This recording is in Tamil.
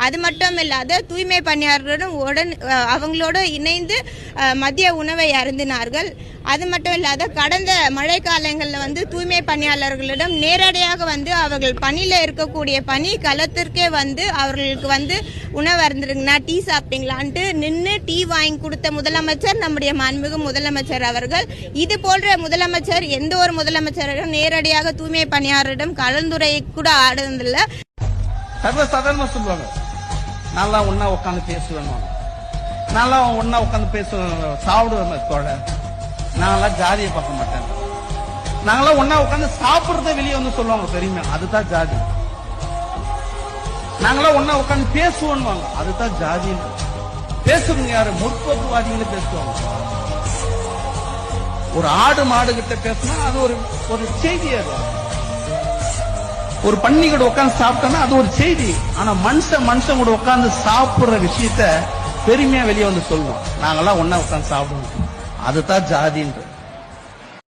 அது மட்டும் இல்லாத தூய்மை பணியாளர்களுடன் அவங்களோடு இணைந்து மதிய உணவை அருந்தினார்கள். அது மட்டும் இல்லாத கடந்த மழை காலங்களில் தூய்மை பணியாளர்களிடம் நேரடியாக அவர்கள் பணியில் இருக்கக்கூடிய பணி களத்திற்கே அவர்களுக்கு உணவு அருந்துருங்கண்ணா, டீ சாப்பிட்டீங்களான்ட்டு நின்று டீ வாங்கி கொடுத்த முதலமைச்சர் நம்முடைய மாண்புமிகு முதலமைச்சர் அவர்கள். இது போன்ற முதலமைச்சர் எந்த ஒரு முதலமைச்சரும் நேரடியாக தூய்மை பணியாளரிடம் கலந்துரை கூட ஆடுறதில்லை. சர்வசாதாரணமா சொல்லுவாங்க, நல்லா ஒன்னா உட்காந்து பேசுவேன், நல்லா ஒன்னா உட்காந்து பேசுவேன், சாப்பிடுவேன் தோழர், நாங்களாம் ஜாதியை பார்க்க மாட்டேன், நாங்களாம் ஒன்னா உட்காந்து சாப்பிடுறத வெளியே சொல்லுவாங்க பெருமை, அதுதான் ஜாதி. நாங்களாம் ஒன்னா உட்காந்து பேசுவோம், அதுதான் ஜாதி. பேசுறவங்க யாரு? முற்போக்குவாதிகளை பேசுவாங்க. ஒரு ஆடு மாடு கிட்ட பேசினா அது ஒரு செய்தி. அது ஒரு பண்ணி கூட உட்காந்து சாப்பிட்டோம்னா அது ஒரு செய்தி. ஆனா மனுஷன் கூட உட்காந்து சாப்பிடுற விஷயத்த பெருமையா வெளியே சொல்லுவோம், நாங்கெல்லாம் ஒன்னா உட்காந்து சாப்பிடுவோம், அதுதான் ஜாதின்ற.